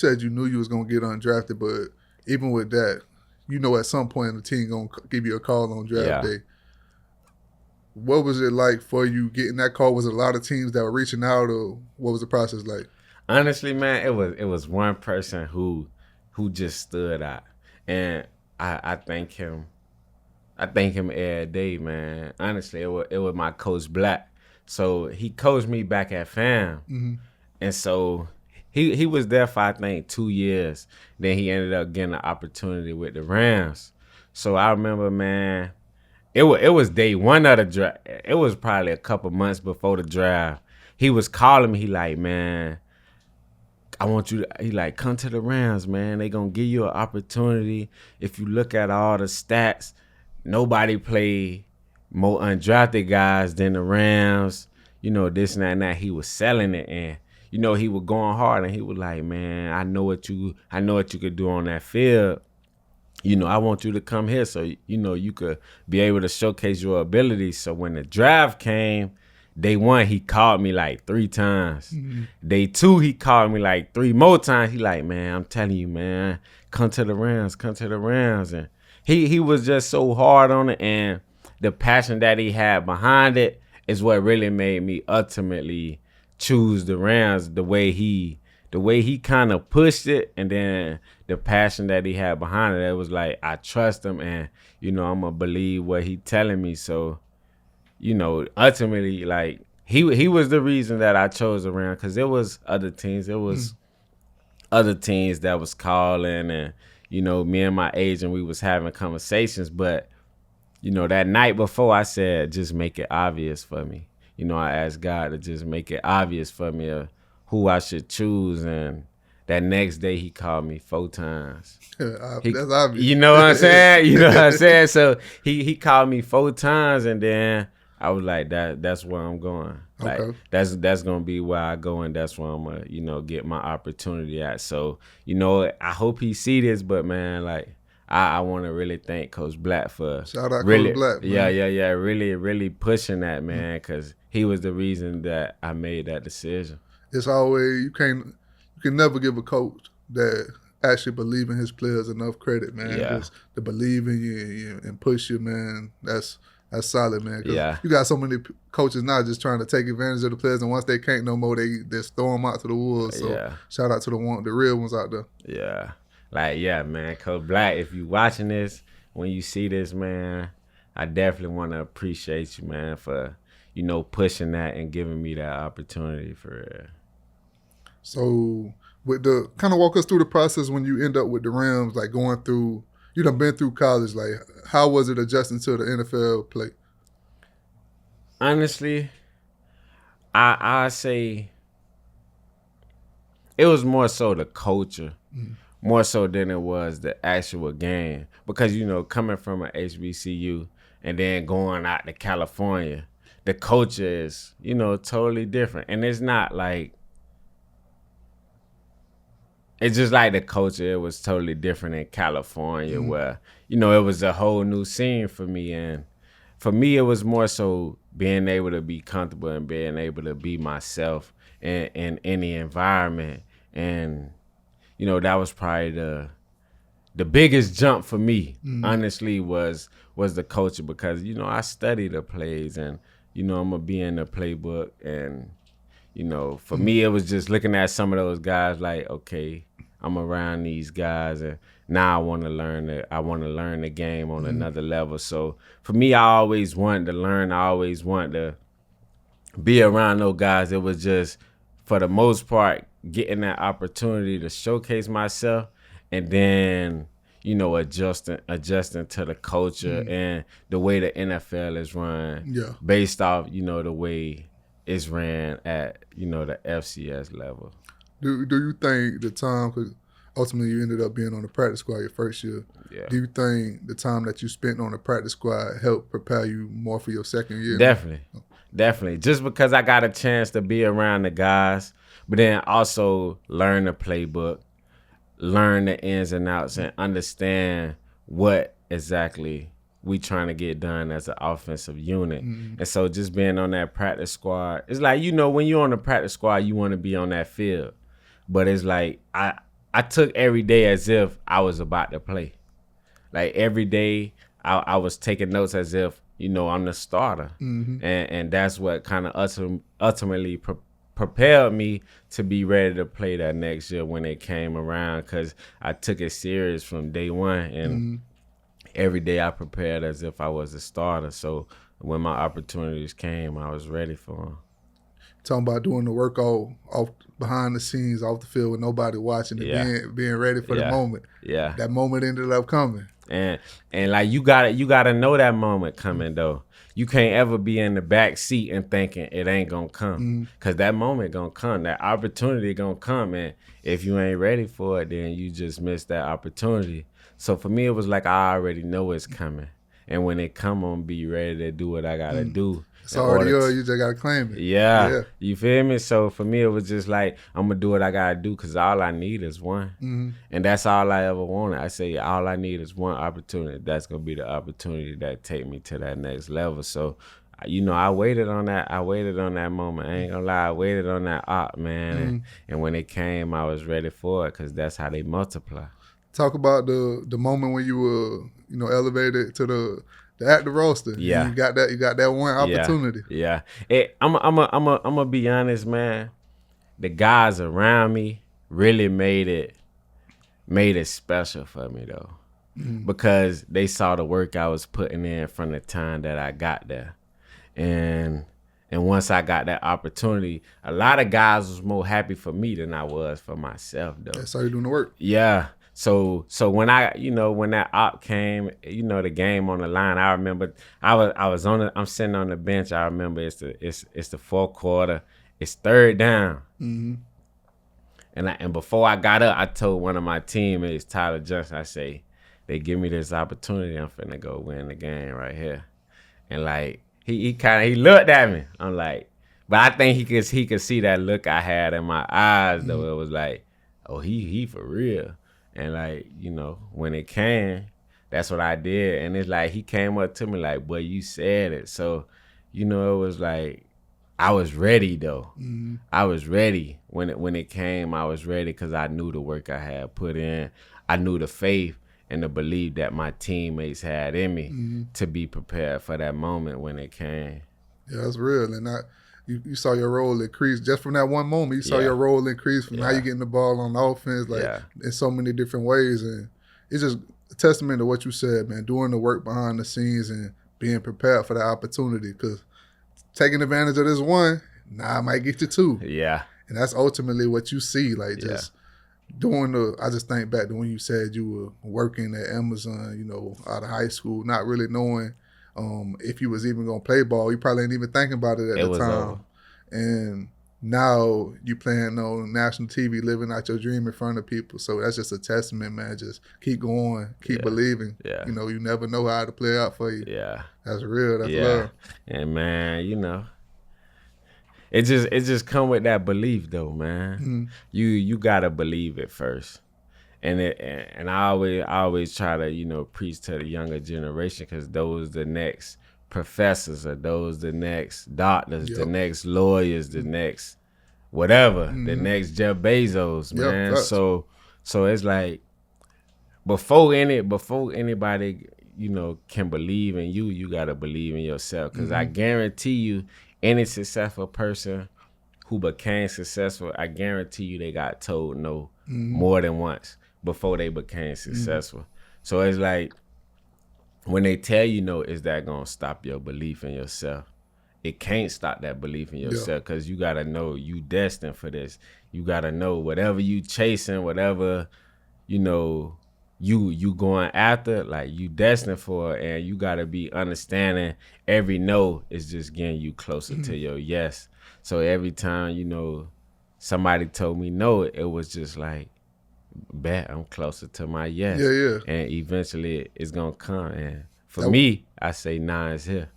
said you knew you was gonna get undrafted, but even with that, at some point the team gonna give you a call on draft day. What was it like for you getting that call? Was it a lot of teams that were reaching out, or what was the process like? Honestly, man, it was one person who just stood out, and I thank him. I thank him every day, man. Honestly, it was my coach Black. So he coached me back at FAM, and so he was there for I think 2 years. Then he ended up getting an opportunity with the Rams. So I remember, man, it was day one of the draft. It was probably a couple months before the draft. He was calling me. He like, man, I want you to, he like, come to the Rams, man. They gonna give you an opportunity. If you look at all the stats, nobody played more undrafted guys than the Rams. This and that and that. He was selling it, and he was going hard, and he was like, man, I know what you could do on that field. I want you to come here so you could be able to showcase your abilities. So when the draft came, day one, he called me like 3 times. Day 2, he called me like 3 more times. He like, man, I'm telling you, man, come to the Rams. And he was just so hard on it, and the passion that he had behind it is what really made me ultimately choose the Rams. The way he kind of pushed it, and then the passion that he had behind it, it was like, I trust him, and I'm gonna believe what he telling me. So ultimately, like, he was the reason that I chose the Rams, because there was other teams. There was other teams that was calling, and me and my agent, we was having conversations, but that night before, I said, just make it obvious for me. I asked God to just make it obvious for me of who I should choose, and that next day he called me 4 times. That's obvious. You know what I'm saying? So he called me 4 times, and then I was like, that's where I'm going. Like, okay. That's gonna be where I go, and that's where I'm gonna get my opportunity at. So I hope he see this, but man, like, I want to really thank Coach Black for shout out really, Coach Black, man. yeah, really pushing that, man, because he was the reason that I made that decision. It's always you can never give a coach that actually believe in his players enough credit, man. Yeah. Just to believe in you and push you, man. That's solid, man. Yeah. You got so many coaches now just trying to take advantage of the players, and once they can't no more, they just throw them out to the wolves. So shout out to the real ones out there. Yeah. Like, yeah, man, Coach Black, if you watching this, when you see this, man, I definitely want to appreciate you, man, for, pushing that and giving me that opportunity for real. So, with the kind of walk us through the process when you end up with the Rams, like going through, you done been through college, like how was it adjusting to the NFL play? Honestly, I say it was more so the culture. More so than it was the actual game. Because, coming from an HBCU and then going out to California, the culture is, totally different. And it's not like, it's just like the culture, it was totally different in California where, it was a whole new scene for me. And for me, it was more so being able to be comfortable and being able to be myself in any environment. And that was probably the biggest jump for me, honestly, was the culture, because, I study the plays, and, I'm going to be in the playbook. And, for me, it was just looking at some of those guys like, okay, I'm around these guys, and now I want to learn the game on another level. So for me, I always wanted to learn. I always wanted to be around those guys. It was just, for the most part, getting that opportunity to showcase myself, and then, adjusting to the culture and the way the NFL is run, based off, the way it's ran at, the FCS level. Do you think the time, because ultimately you ended up being on the practice squad your first year, do you think the time that you spent on the practice squad helped prepare you more for your second year? Definitely. Just because I got a chance to be around the guys, but then also learn the playbook, learn the ins and outs, and understand what exactly we trying to get done as an offensive unit. And so just being on that practice squad, it's like, when you're on the practice squad, you want to be on that field. But it's like, I took every day as if I was about to play. Like every day, I was taking notes as if, you know, I'm the starter, and that's what kind of ultimately prepared me to be ready to play that next year when it came around, because I took it serious from day one, and every day I prepared as if I was a starter. So when my opportunities came, I was ready for them. Talking about doing the work all off behind the scenes, off the field with nobody watching, and being ready for the moment. Yeah. That moment ended up coming. And like you gotta know that moment coming though. You can't ever be in the back seat and thinking it ain't gonna come, cause that moment gonna come, that opportunity gonna come, and if you ain't ready for it, then you just miss that opportunity. So for me, it was like I already know it's coming, and when it come, I'm be ready to do what I gotta do. It's already yours. You just gotta claim it. Yeah, you feel me? So for me, it was just like I'm gonna do what I gotta do, cause all I need is one, and that's all I ever wanted. I say all I need is one opportunity. That's gonna be the opportunity that take me to that next level. So, you know, I waited on that. I waited on that moment. I ain't gonna lie. I waited on that op, man, and when it came, I was ready for it, cause that's how they multiply. Talk about the moment when you were, you know, elevated to the active roster. Yeah, you got that one opportunity. Yeah. I'm be honest, man. The guys around me really made it special for me though, because they saw the work I was putting in from the time that I got there, and once I got that opportunity, a lot of guys was more happy for me than I was for myself though. That's how you doing the work. Yeah. So when when that op came, you know, the game on the line, I remember I'm sitting on the bench. I remember it's the fourth quarter, it's third down, and before I got up, I told one of my teammates, Tyler Johnson, I say, they give me this opportunity, I'm finna go win the game right here, and like he looked at me. I'm like, but I think he could see that look I had in my eyes though. It was like, oh, he for real. And like, you know, when it came, that's what I did. And it's like he came up to me like, boy, you said it. So, you know, it was like I was ready though. I was ready. When it came, I was ready, because I knew the work I had put in. I knew the faith and the belief that my teammates had in me to be prepared for that moment when it came. Yeah, that's real. And you saw your role increase just from that one moment. You saw your role increase from how you getting the ball on offense, like in so many different ways. And it's just a testament to what you said, man, doing the work behind the scenes and being prepared for the opportunity, because taking advantage of this one, I might get you two. Yeah. And that's ultimately what you see, like just doing I just think back to when you said you were working at Amazon, you know, out of high school, not really knowing if you was even gonna play ball. You probably ain't even thinking about it at the time. And now you playing on national TV, living out your dream in front of people. So that's just a testament, man. Just keep going, keep believing. Yeah. You know, you never know how to play out for you. Yeah. That's real. That's love. And man, you know, it just come with that belief though, man. You gotta believe it first. And I always try to, you know, preach to the younger generation, because those the next professors, or those the next doctors, the next lawyers, the next whatever, the next Jeff Bezos, man. So it's like before anybody, you know, can believe in you, you gotta believe in yourself. Because I guarantee you, any successful person who became successful, I guarantee you they got told no more than once before they became successful. So it's like, when they tell you no, is that gonna stop your belief in yourself? It can't stop that belief in yourself, because you gotta know you destined for this. You gotta know whatever you chasing, whatever, you know, you going after, like you destined for, and you gotta be understanding every no is just getting you closer to your yes. So every time, you know, somebody told me no, it was just like, bet I'm closer to my yes. Yeah. And eventually it's gonna come. And for me, I say nah is here.